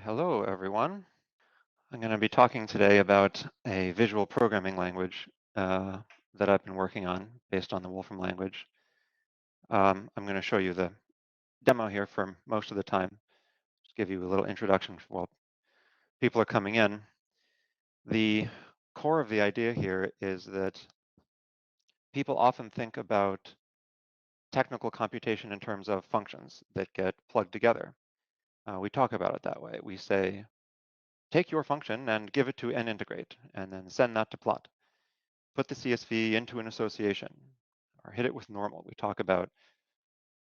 Hello, everyone. I'm going to be talking today about a visual programming language that I've been working on based on the Wolfram language. I'm going to show you the demo here for most of the time, just give you a little introduction while people are coming in. The core of the idea here is that people often think about technical computation in terms of functions that get plugged together. We talk about it that way. We say, take your function and give it to nintegrate, and then send that to plot. Put the CSV into an association, or hit it with normal. We talk about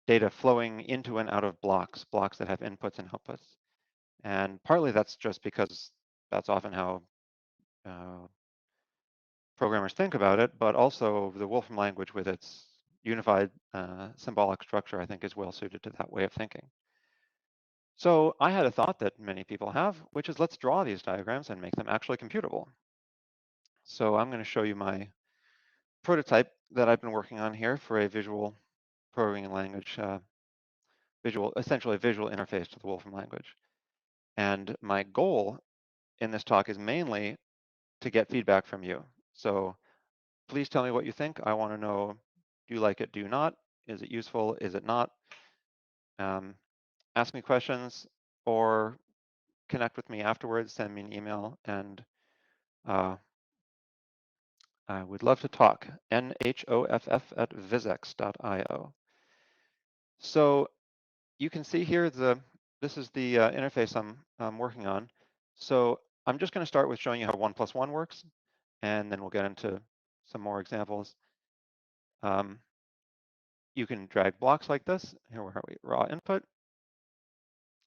data flowing into and out of blocks that have inputs and outputs. And partly that's just because that's often how programmers think about it, but also the Wolfram language with its unified symbolic structure, I think, is well suited to that way of thinking. So I had a thought that many people have, which is let's draw these diagrams and make them actually computable. So I'm going to show you my prototype that I've been working on here for a visual programming language, essentially a visual interface to the Wolfram language. And my goal in this talk is mainly to get feedback from you. So please tell me what you think. I want to know, do you like it, do you not? Is it useful, is it not? Ask me questions or connect with me afterwards, send me an email, and I would love to talk. NHOFF@visX.io. So you can see here this is the interface I'm working on. So I'm just going to start with showing you how 1 + 1 works, and then we'll get into some more examples. You can drag blocks like this. Here where are we? Raw input.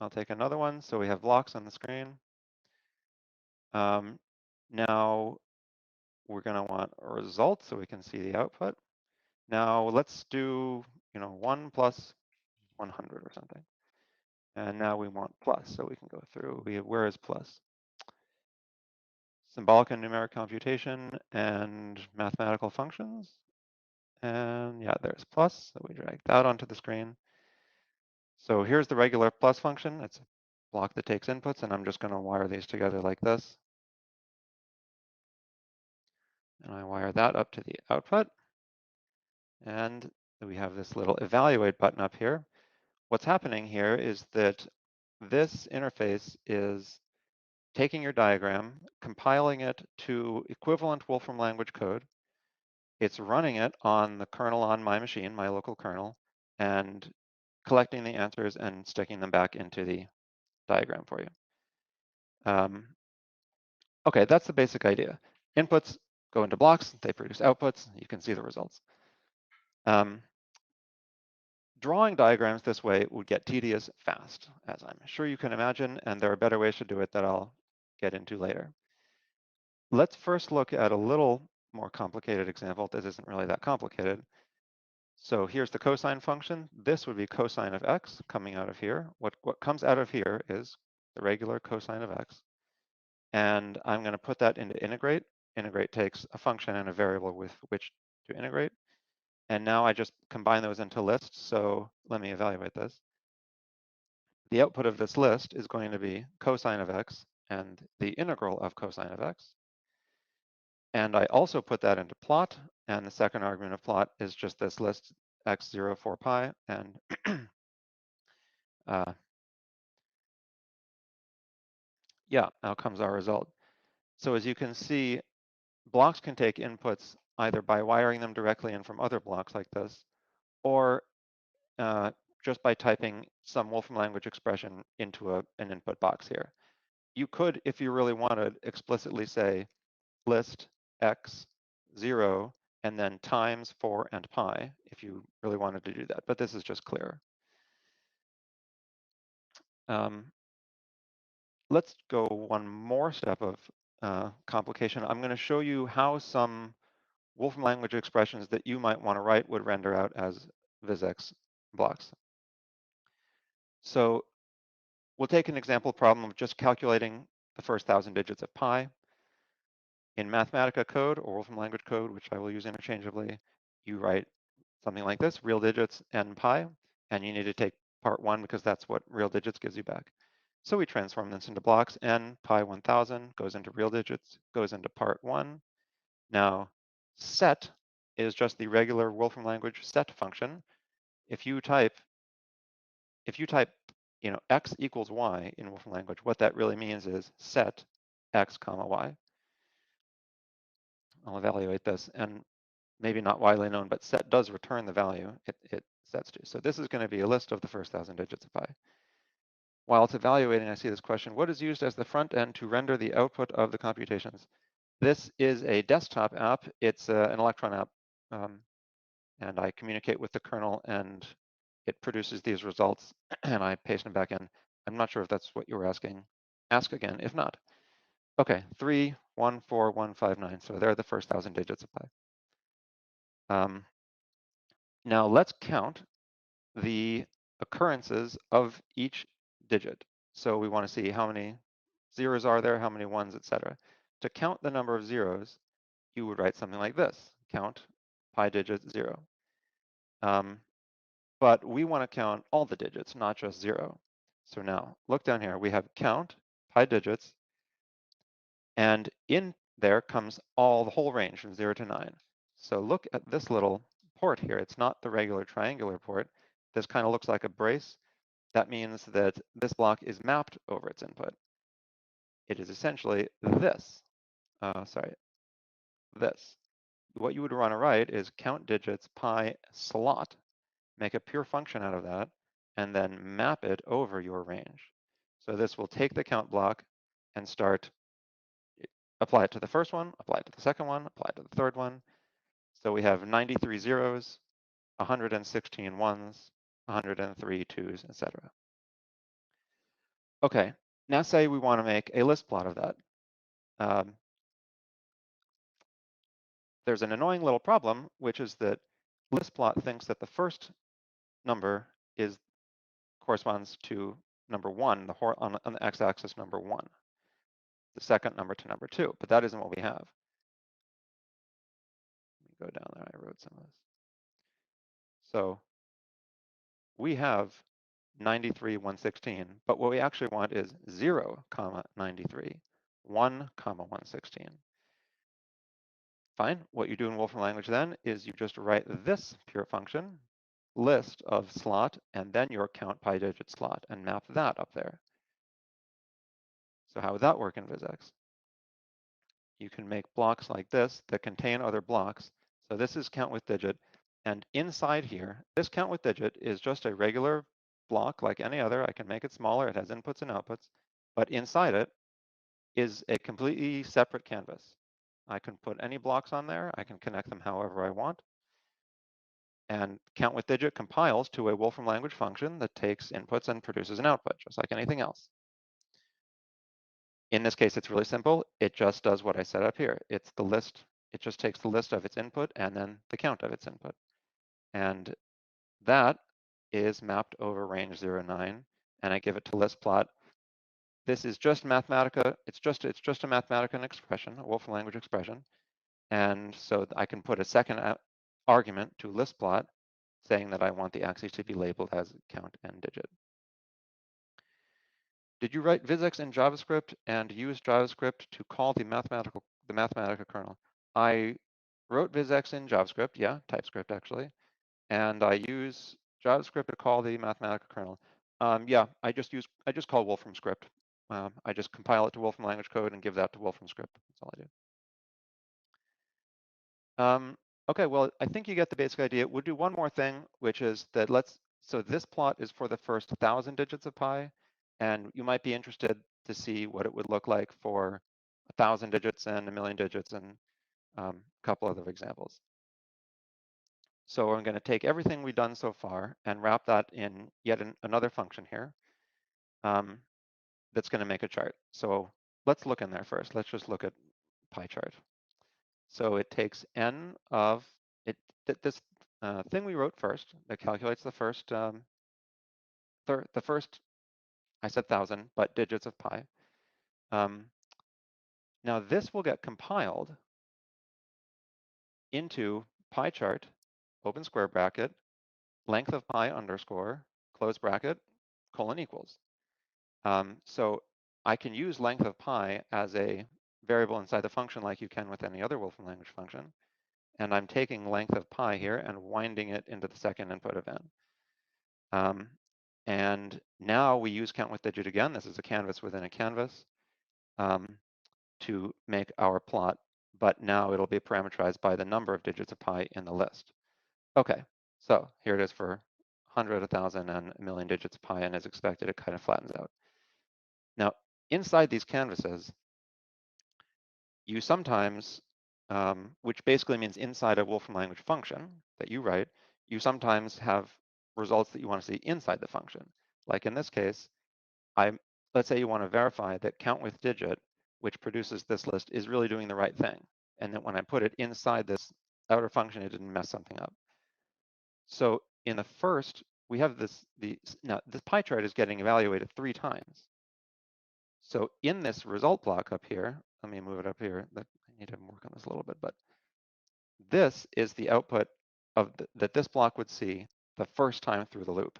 I'll take another one. So we have blocks on the screen. Now we're going to want a result so we can see the output. Now let's do 1 + 100 or something. And now we want plus, so we can go through. Where is plus? Symbolic and numeric computation and mathematical functions. And yeah, there's plus, so we drag that onto the screen. So here's the regular plus function. It's a block that takes inputs, and I'm just going to wire these together like this. And I wire that up to the output. And we have this little evaluate button up here. What's happening here is that this interface is taking your diagram, compiling it to equivalent Wolfram language code. It's running it on the kernel on my machine, my local kernel, and collecting the answers and sticking them back into the diagram for you. Okay, that's the basic idea. Inputs go into blocks, they produce outputs, you can see the results. Drawing diagrams this way would get tedious fast, as I'm sure you can imagine, and there are better ways to do it that I'll get into later. Let's first look at a little more complicated example. This isn't really that complicated. So here's the cosine function. This would be cosine of x coming out of here. What comes out of here is the regular cosine of x. And I'm going to put that into integrate. Integrate takes a function and a variable with which to integrate. And now I just combine those into lists. So let me evaluate this. The output of this list is going to be cosine of x and the integral of cosine of x. And I also put that into plot, and the second argument of plot is just this list x0 4 pi, and yeah, out comes our result. So as you can see, blocks can take inputs either by wiring them directly in from other blocks like this, or just by typing some Wolfram language expression into an input box here. You could, if you really wanted, explicitly say list x0 and then times 4 and pi if you really wanted to do that, but this is just clearer. Let's go one more step of complication. I'm going to show you how some Wolfram language expressions that you might want to write would render out as visX blocks. So we'll take an example problem of just calculating the first 1,000 digits of pi. In Mathematica code or Wolfram language code, which I will use interchangeably, you write something like this, real digits n pi, and you need to take part 1 because that's what real digits gives you back. So we transform this into blocks. N pi 1000 goes into real digits, goes into part 1. Now, set is just the regular Wolfram language set function. If you type, x equals y in Wolfram language, what that really means is set x comma y. I'll evaluate this, and maybe not widely known, but set does return the value it sets to. So this is going to be a list of the first 1,000 digits of pi. While it's evaluating, I see this question: what is used as the front end to render the output of the computations? This is a desktop app. It's an Electron app, and I communicate with the kernel, and it produces these results, and I paste them back in. I'm not sure if that's what you were asking. Ask again, if not. Okay, 314159. So they're the first 1,000 digits of pi. Now let's count the occurrences of each digit. So we want to see how many zeros are there, how many ones, etc. To count the number of zeros, you would write something like this: count pi digit 0. But we want to count all the digits, not just 0. So now look down here. We have count pi digits, and in there comes the whole range from 0 to 9. So look at this little port here. It's not the regular triangular port. This kind of looks like a brace. That means that this block is mapped over its input. It is essentially this. This. What you would want to write is count digits pi slot, make a pure function out of that, and then map it over your range. So this will take the count block and apply it to the first one, apply it to the second one, apply it to the third one. So we have 93 zeros, 116 ones, 103 twos, etc. Okay, now say we want to make a list plot of that. There's an annoying little problem, which is that list plot thinks that the first number corresponds to number 1, on the x-axis number 1, the second number to number 2, but that isn't what we have. Let me go down there. I wrote some of this. So we have 93, 116, but what we actually want is 0, 93, 1, 116. Fine. What you do in Wolfram language then is you just write this pure function, list of slot, and then your count pi digit slot, and map that up there. So how would that work in visX? You can make blocks like this that contain other blocks. So this is count with digit, and inside here, this count with digit is just a regular block like any other. I can make it smaller. It has inputs and outputs, but inside it is a completely separate canvas. I can put any blocks on there. I can connect them however I want. And count with digit compiles to a Wolfram language function that takes inputs and produces an output, just like anything else. In this case, it's really simple. It just does what I set up here. It's the list. It just takes the list of its input and then the count of its input. And that is mapped over range 0, 9, and I give it to list plot. This is just Mathematica. It's just a Mathematica expression, a Wolfram language expression. And so I can put a second argument to list plot saying that I want the axes to be labeled as count and digit. Did you write visX in JavaScript and use JavaScript to call the Mathematica kernel? I wrote visX in JavaScript, yeah, TypeScript actually, and I use JavaScript to call the Mathematica kernel. Yeah, I just call Wolfram script. I just compile it to Wolfram language code and give that to Wolfram script. That's all I do. Okay, well, I think you get the basic idea. We'll do one more thing, which is that so this plot is for the first 1,000 digits of pi, and you might be interested to see what it would look like for 1,000 digits and 1,000,000 digits and a couple other examples. So I'm going to take everything we've done so far and wrap that in yet another function here that's going to make a chart. So let's look in there first. Let's just look at pie chart. So it takes n of this thing we wrote first that calculates the first I said 1,000, but digits of pi. Now this will get compiled into pie chart, open square bracket, length of pi underscore, close bracket, colon equals. So I can use length of pi as a variable inside the function like you can with any other Wolfram language function. And I'm taking length of pi here and winding it into the second input of n. And now we use count with digit again. This is a canvas within a canvas to make our plot, but now it'll be parameterized by the number of digits of pi in the list. Okay, so here it is for 100, 1,000, and a million digits of pi, and as expected, it kind of flattens out. Now, inside these canvases, you sometimes, which basically means inside a Wolfram language function that you write, you sometimes have results that you want to see inside the function. Like in this case, let's say you want to verify that count with digit, which produces this list, is really doing the right thing. And that when I put it inside this outer function, it didn't mess something up. So in the first, we have now this pie chart is getting evaluated 3 times. So in this result block up here, let me move it up here. I need to work on this a little bit, but this is the output of that this block would see the first time through the loop.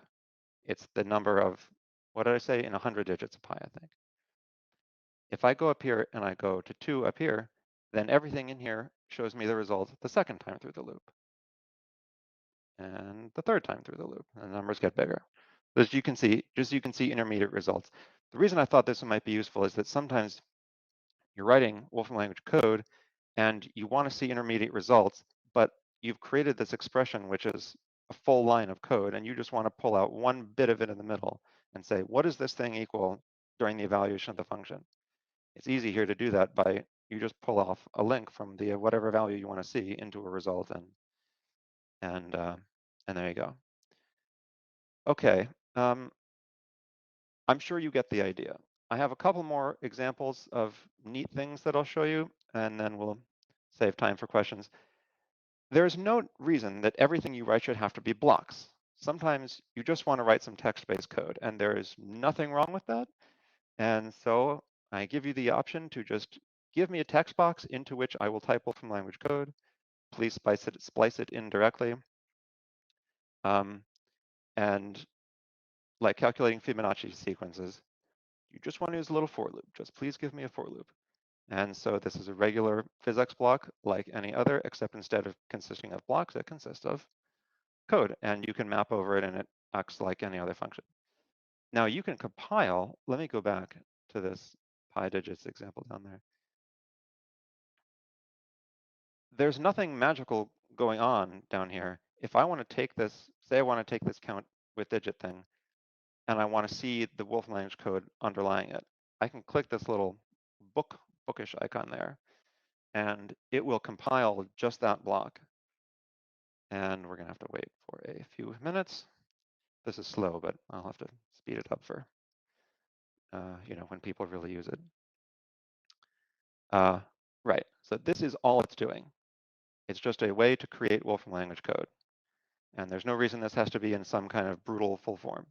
It's the number of, what did I say, in 100 digits of pi, I think. If I go up here and I go to 2 up here, then everything in here shows me the result the second time through the loop. And the third time through the loop, and the numbers get bigger. As you can see, intermediate results. The reason I thought this might be useful is that sometimes you're writing Wolfram language code and you want to see intermediate results, but you've created this expression, which is a full line of code, and you just want to pull out one bit of it in the middle and say, what does this thing equal during the evaluation of the function? It's easy here to do that by you just pull off a link from the whatever value you want to see into a result, and there you go. Okay, I'm sure you get the idea. I have a couple more examples of neat things that I'll show you, and then we'll save time for questions. There's no reason that everything you write should have to be blocks. Sometimes you just want to write some text-based code, and there is nothing wrong with that. And so I give you the option to just give me a text box into which I will type Wolfram language code. Please splice it in directly. And like calculating Fibonacci sequences, you just want to use a little for loop. Just please give me a for loop. And so this is a regular visX block like any other, except instead of consisting of blocks, it consists of code. And you can map over it and it acts like any other function. Now you can compile, let me go back to this pi digits example down there. There's nothing magical going on down here. If I want to take this, say I want to take this count with digit thing, and I want to see the Wolfram language code underlying it, I can click this little bookish icon there, and it will compile just that block. And we're going to have to wait for a few minutes. This is slow, but I'll have to speed it up for, when people really use it. Right, so this is all it's doing. It's just a way to create Wolfram language code. And there's no reason this has to be in some kind of brutal full form.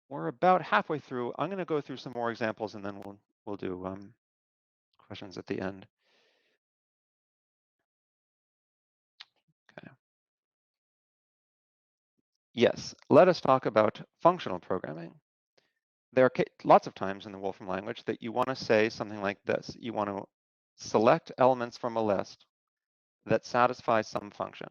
We're about halfway through. I'm going to go through some more examples, and then we'll do questions at the end. Okay. Yes, let us talk about functional programming. There are lots of times in the Wolfram language that you want to say something like this. You want to select elements from a list that satisfy some function.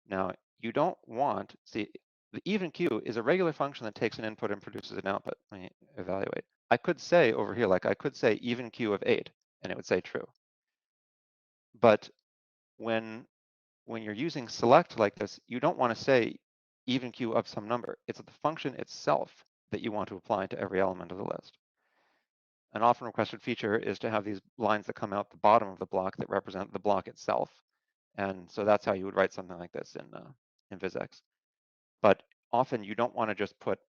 Now, you don't want, see, the even queue is a regular function that takes an input and produces an output. Let me evaluate. I could say over here, like I could say even queue of 8, and it would say true. But when you're using select like this, you don't want to say even queue of some number. It's the function itself that you want to apply to every element of the list. An often requested feature is to have these lines that come out the bottom of the block that represent the block itself. And so that's how you would write something like this in visX. But often you don't want to just put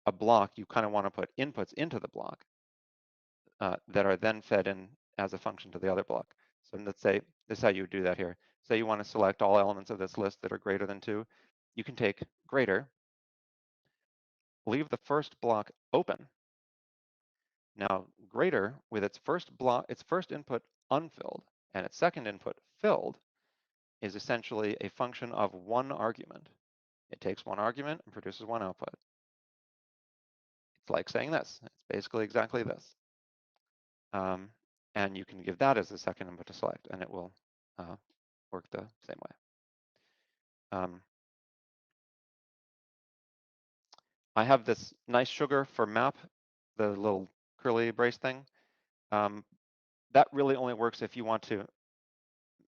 a block, you kind of want to put inputs into the block that are then fed in as a function to the other block. So let's say, this is how you would do that here. Say you want to select all elements of this list that are greater than 2. You can take greater, leave the first block open. Now, greater with its first input unfilled and its second input filled is essentially a function of one argument. It takes one argument and produces one output. It's like saying this. It's basically exactly this. And you can give that as the second input to select, and it will work the same way. I have this nice sugar for map, the little curly brace thing. That really only works if you want to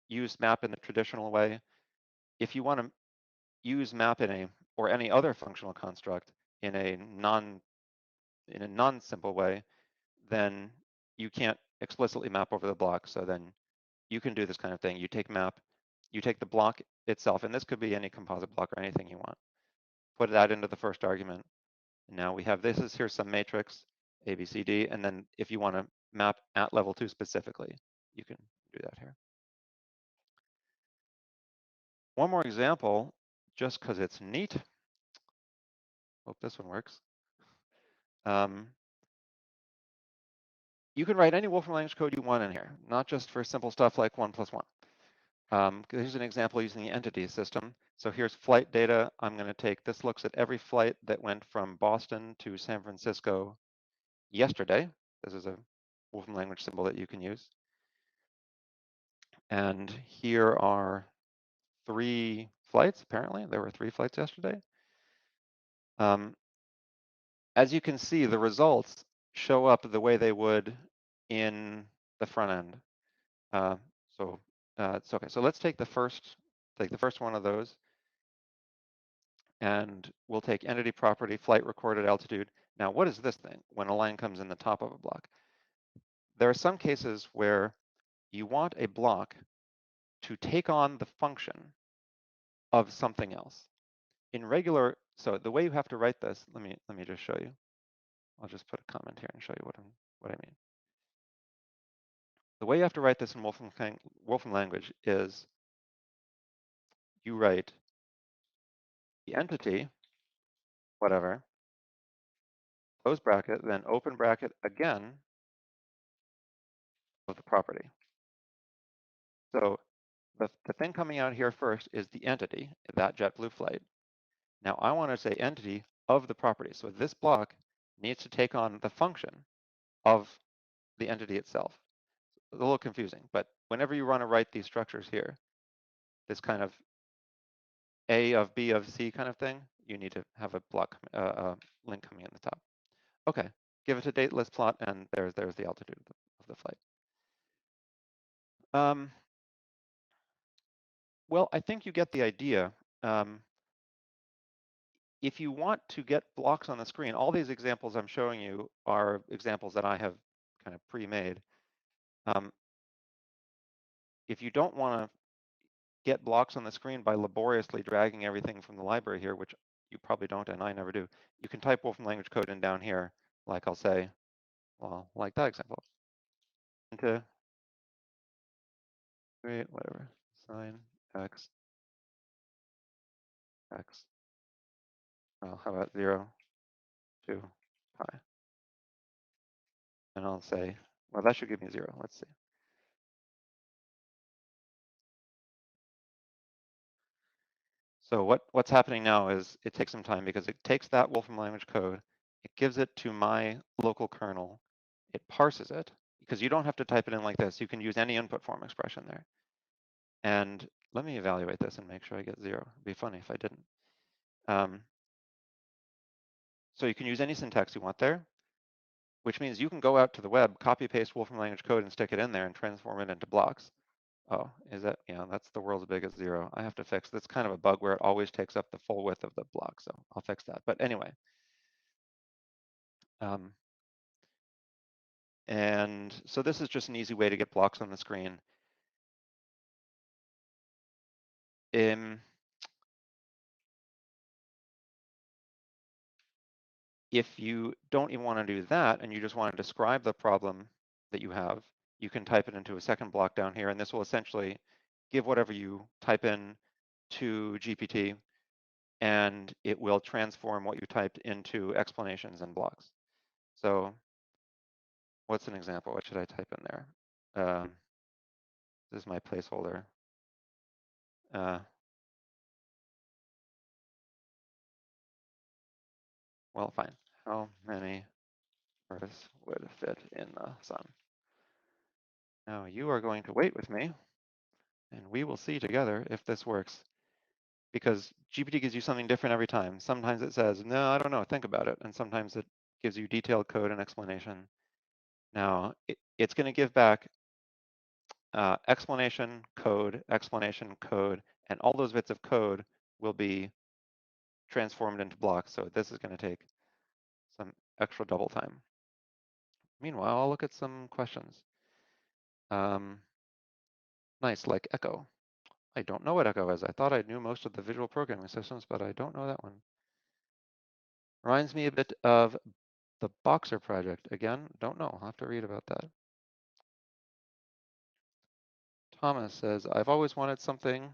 use map in the traditional way. If you want to use map in or any other functional construct in a non-simple way, then you can't explicitly map over the block. So then you can do this kind of thing. You take map, you take the block itself, and this could be any composite block or anything you want. Put that into the first argument. Now we have here's some matrix, A, B, C, D, and then if you want to map at level 2 specifically, you can do that here. One more example, just because it's neat. Hope this one works. You can write any Wolfram language code you want in here, not just for simple stuff like 1 + 1. Here's an example using the entity system. So here's flight data. I'm going to take, this looks at every flight that went from Boston to San Francisco yesterday. This is a Wolfram language symbol that you can use. And here are 3 flights, apparently. There were 3 flights yesterday. As you can see, the results show up the way they would in the front end. It's okay. So let's take the first one of those, and we'll take entity property flight recorded altitude. Now, what is this thing when a line comes in the top of a block? There are some cases where you want a block to take on the function of something else. In regular, so the way you have to write this, let me just show you. I'll just put a comment here and show you what I mean. The way you have to write this in Wolfram language is you write the entity, whatever, close bracket, then open bracket again of the property. So the thing coming out here first is the entity, that JetBlue flight. Now I want to say entity of the property. So this block needs to take on the function of the entity itself. A little confusing, but whenever you want to write these structures here, this kind of A of B of C kind of thing, you need to have a block, link coming in the top. Okay, give it a dateless plot, and there's the altitude of the flight. Well, I think you get the idea. If you want to get blocks on the screen, all these examples I'm showing you are examples that I have kind of pre-made. If you don't want to get blocks on the screen by laboriously dragging everything from the library here, which you probably don't and I never do, you can type Wolfram language code in down here, like I'll say, well, like that example. Into whatever, sine x, well, how about 0 to pi? And I'll say, well, that should give me 0. Let's see. So what's happening now is it takes some time because it takes that Wolfram language code, it gives it to my local kernel, it parses it, because you don't have to type it in like this. You can use any input form expression there. And let me evaluate this and make sure I get 0. It'd be funny if I didn't. So you can use any syntax you want there, which means you can go out to the web, copy paste Wolfram language code and stick it in there and transform it into blocks. Oh, is that, yeah, that's the world's biggest 0. I have to fix, that's kind of a bug where it always takes up the full width of the block, so I'll fix that. But anyway. And so this is just an easy way to get blocks on the screen. If you don't even want to do that and you just want to describe the problem that you have, you can type it into a second block down here, and this will essentially give whatever you type in to GPT, and it will transform what you typed into explanations and blocks. So what's an example? What should I type in there? This is my placeholder. Well, fine. How many Earths would fit in the sun? Now you are going to wait with me, and we will see together if this works. Because GPT gives you something different every time. Sometimes it says, no, I don't know, think about it. And sometimes it gives you detailed code and explanation. Now, it's going to give back explanation, code, and all those bits of code will be transformed into blocks. So this is going to take some extra double time. Meanwhile, I'll look at some questions. Nice, like echo. I don't know what echo is. I thought I knew most of the visual programming systems, but I don't know that one. Reminds me a bit of the Boxer project. Again, don't know. I'll have to read about that. Thomas says, I've always wanted something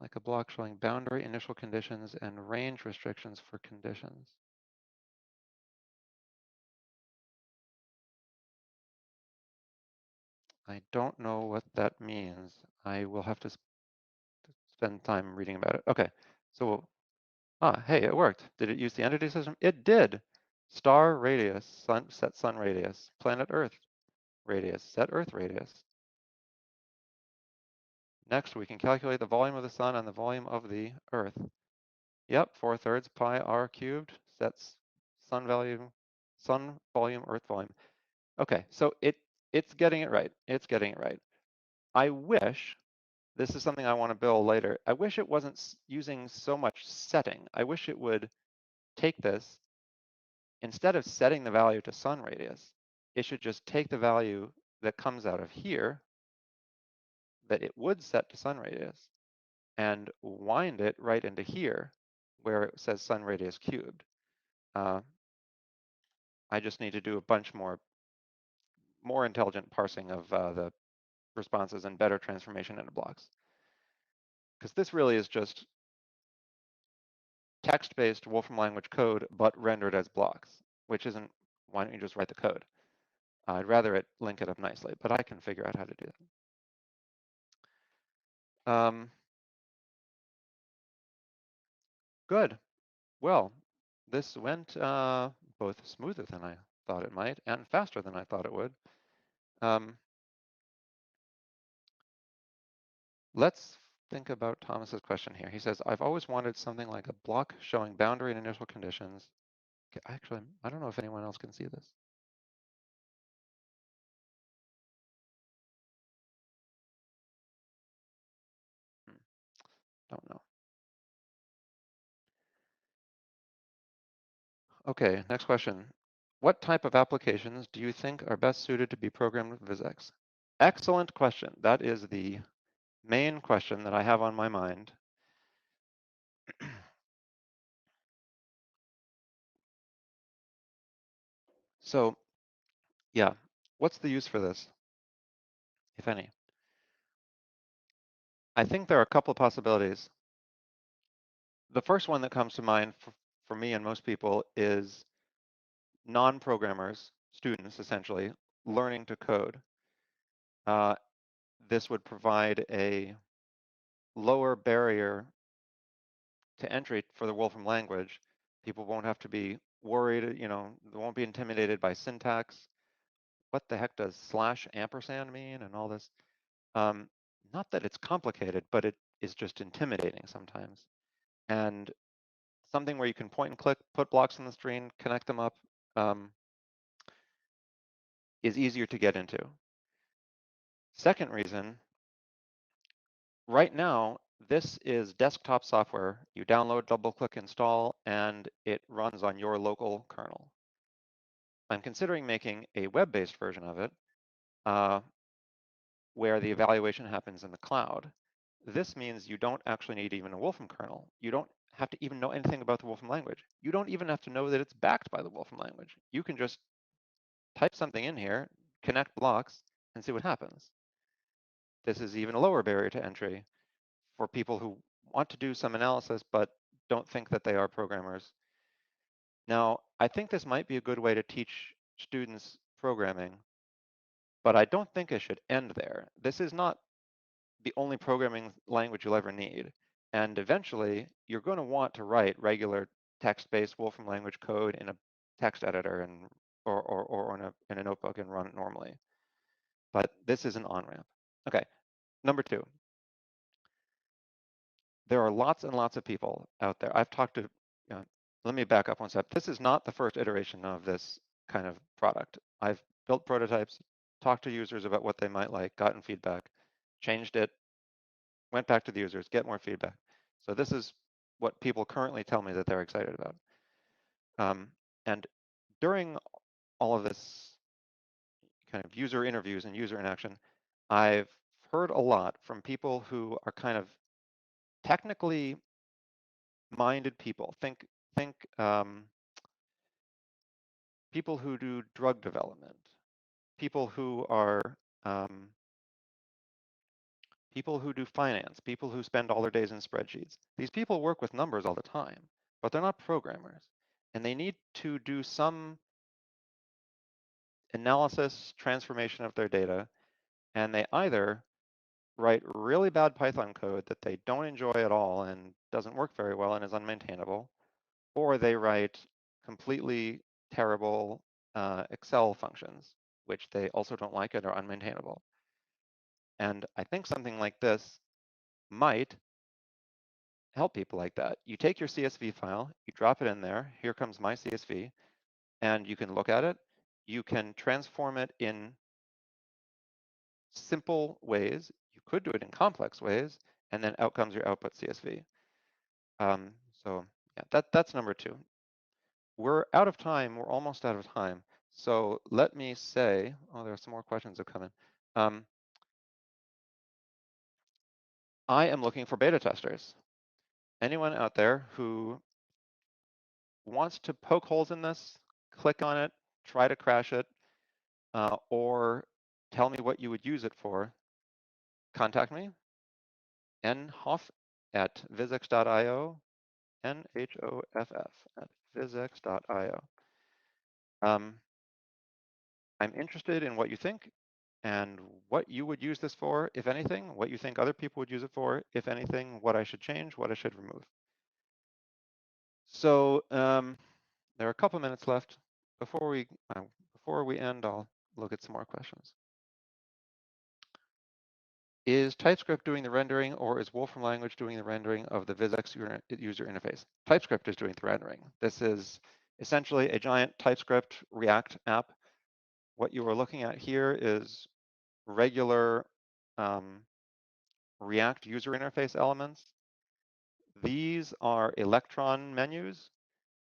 like a block showing boundary, initial conditions, and range restrictions for conditions. I don't know what that means. I will have to spend time reading about it. Okay, so, hey, it worked. Did it use the entity system? It did. Star radius, set sun radius, planet Earth radius, set Earth radius. Next, we can calculate the volume of the sun and the volume of the Earth. Yep, 4/3 pi r cubed sets sun value, sun volume, Earth volume. Okay, so it's getting it right. It's getting it right. I wish, this is something I want to build later, I wish it wasn't using so much setting. I wish it would take this, instead of setting the value to sun radius, it should just take the value that comes out of here that it would set to sun radius and wind it right into here where it says sun radius cubed. I just need to do a bunch more intelligent parsing of the responses and better transformation into blocks. Because this really is just text-based Wolfram language code, but rendered as blocks, which isn't, why don't you just write the code? I'd rather it link it up nicely, but I can figure out how to do that. Good. Well, this went both smoother than I thought it might and faster than I thought it would. Let's think about Thomas's question here. He says, I've always wanted something like a block showing boundary and initial conditions. Actually, I don't know if anyone else can see this. Don't know. Okay, next question. What type of applications do you think are best suited to be programmed with visX? Excellent question. That is the main question that I have on my mind. So, yeah, what's the use for this, if any? I think there are a couple of possibilities. The first one that comes to mind for me and most people is non-programmers, students essentially, learning to code. This would provide a lower barrier to entry for the Wolfram language. People won't have to be worried, they won't be intimidated by syntax. What the heck does /ampersand mean and all this? Not that it's complicated, but it is just intimidating sometimes. And something where you can point and click, put blocks on the screen, connect them up, is easier to get into. Second reason, right now, this is desktop software. You download, double-click, install, and it runs on your local kernel. I'm considering making a web-based version of it where the evaluation happens in the cloud. This means you don't actually need even a Wolfram kernel. You don't have to even know anything about the Wolfram language. You don't even have to know that it's backed by the Wolfram language. You can just type something in here, connect blocks, and see what happens. This is even a lower barrier to entry for people who want to do some analysis but don't think that they are programmers. Now, I think this might be a good way to teach students programming, but I don't think it should end there. This is not the only programming language you'll ever need. And eventually, you're going to want to write regular text-based Wolfram language code in a text editor and or in a notebook and run it normally. But this is an on-ramp. Okay, number two. There are lots and lots of people out there. I've talked to, let me back up one step. This is not the first iteration of this kind of product. I've built prototypes, talked to users about what they might like, gotten feedback, changed it, went back to the users, get more feedback. So this is what people currently tell me that they're excited about. And during all of this kind of user interviews and user interaction, I've heard a lot from people who are kind of technically minded people. Think people who do drug development, people who are people who do finance, people who spend all their days in spreadsheets. These people work with numbers all the time, but they're not programmers, and they need to do some analysis, transformation of their data, and they either write really bad Python code that they don't enjoy at all and doesn't work very well and is unmaintainable, or they write completely terrible Excel functions, which they also don't like and are unmaintainable. And I think something like this might help people like that. You take your CSV file, you drop it in there, here comes my CSV, and you can look at it. You can transform it in simple ways. You could do it in complex ways, and then out comes your output CSV. So yeah, that's number two. We're out of time. We're almost out of time. So let me say, oh, there are some more questions that come in. I am looking for beta testers. Anyone out there who wants to poke holes in this, click on it, try to crash it, or tell me what you would use it for, contact me, nhoff at visX.io, NHOFF at visX.io. I'm interested in what you think and what you would use this for, if anything, what you think other people would use it for, if anything, what I should change, what I should remove. So there are a couple minutes left. Before we end, I'll look at some more questions. Is TypeScript doing the rendering, or is Wolfram Language doing the rendering of the visX user interface? TypeScript is doing the rendering. This is essentially a giant TypeScript React app. What you are looking at here is regular React user interface elements. These are Electron menus,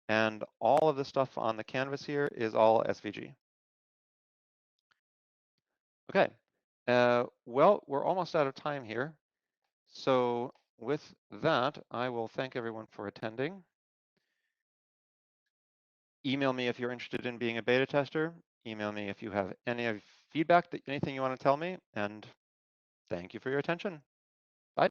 and all of the stuff on the canvas here is all SVG. Okay, well, we're almost out of time here. So with that, I will thank everyone for attending. Email me if you're interested in being a beta tester. Email me if you have any feedback, anything you want to tell me, and thank you for your attention. Bye.